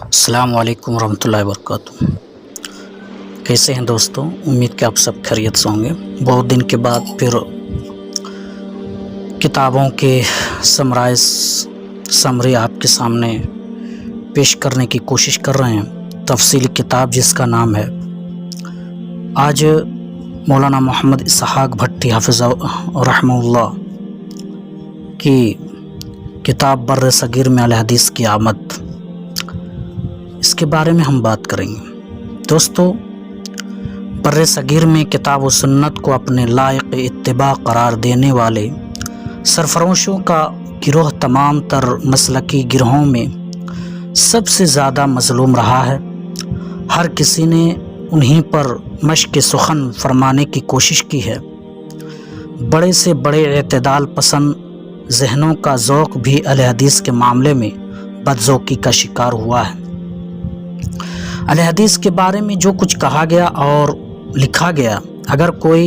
السلام علیکم ورحمۃ اللہ وبرکاتہ۔ کیسے ہیں دوستوں؟ امید کہ آپ سب خیریت سے ہوں گے۔ بہت دن کے بعد پھر کتابوں کے سمری آپ کے سامنے پیش کرنے کی کوشش کر رہے ہیں۔ تفصیلی کتاب جس کا نام ہے، آج مولانا محمد اسحاق بھٹی حافظہ رحمہ اللہ کی کتاب بر صغیر میں اہل حدیث کی آمد، اس کے بارے میں ہم بات کریں گے۔ دوستو، بر صغیر میں کتاب و سنت کو اپنے لائق اتباع قرار دینے والے سرفروشوں کا گروہ تمام تر مسلکی گروہوں میں سب سے زیادہ مظلوم رہا ہے۔ ہر کسی نے انہیں پر مشق سخن فرمانے کی کوشش کی ہے۔ بڑے سے بڑے اعتدال پسند ذہنوں کا ذوق بھی اہل حدیث کے معاملے میں بدذوقی کا شکار ہوا ہے۔ اہل حدیث کے بارے میں جو کچھ کہا گیا اور لکھا گیا، اگر کوئی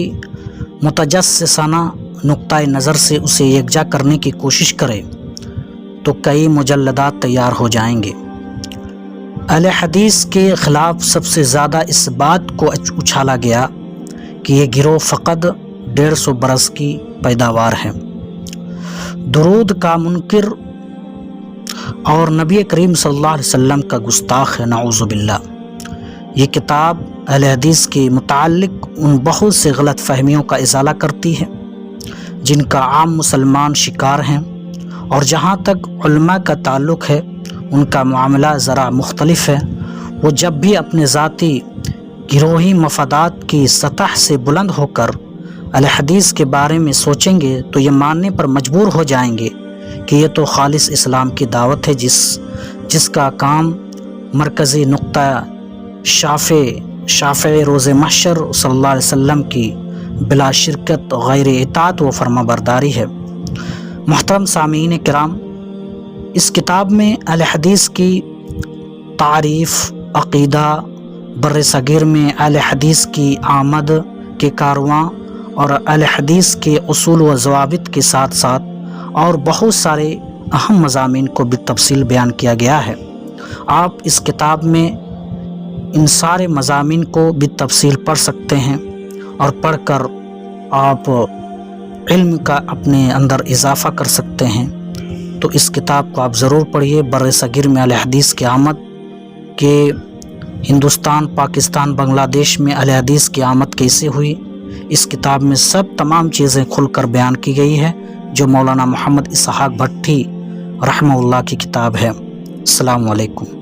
متجسسانہ نقطۂ نظر سے اسے یکجا کرنے کی کوشش کرے تو کئی مجلدات تیار ہو جائیں گے۔ اہل حدیث کے خلاف سب سے زیادہ اس بات کو اچھالا گیا کہ یہ گروہ فقط 150 برس کی پیداوار ہے، درود کا منکر اور نبی کریم صلی اللہ علیہ وسلم کا گستاخ ہے، نعوذ باللہ۔ یہ کتاب اہل حدیث کے متعلق ان بہت سے غلط فہمیوں کا ازالہ کرتی ہے جن کا عام مسلمان شکار ہیں، اور جہاں تک علماء کا تعلق ہے ان کا معاملہ ذرا مختلف ہے۔ وہ جب بھی اپنے ذاتی گروہی مفادات کی سطح سے بلند ہو کر اہل حدیث کے بارے میں سوچیں گے تو یہ ماننے پر مجبور ہو جائیں گے کہ یہ تو خالص اسلام کی دعوت ہے جس کا کام مرکزی نقطہ شافع روز محشر صلی اللہ علیہ وسلم کی بلا شرکت غیر اطاعت و فرما برداری ہے۔ محترم سامعین کرام، اس کتاب میں اہل حدیث کی تعریف، عقیدہ، بر صغیر میں اہل حدیث کی آمد کے کارواں اور اہل حدیث کے اصول و ضوابط کے ساتھ ساتھ اور بہت سارے اہم مضامین کو بالتفصیل بیان کیا گیا ہے۔ آپ اس کتاب میں ان سارے مضامین کو بالتفصیل پڑھ سکتے ہیں، اور پڑھ کر آپ علم کا اپنے اندر اضافہ کر سکتے ہیں۔ تو اس کتاب کو آپ ضرور پڑھیے، بر صغیر میں اہل حدیث کی آمد، کہ ہندوستان، پاکستان، بنگلہ دیش میں اہل حدیث کی آمد کیسے ہوئی۔ اس کتاب میں تمام چیزیں کھل کر بیان کی گئی ہے، جو مولانا محمد اسحاق بھٹی رحمہ اللہ کی کتاب ہے۔ السلام علیکم۔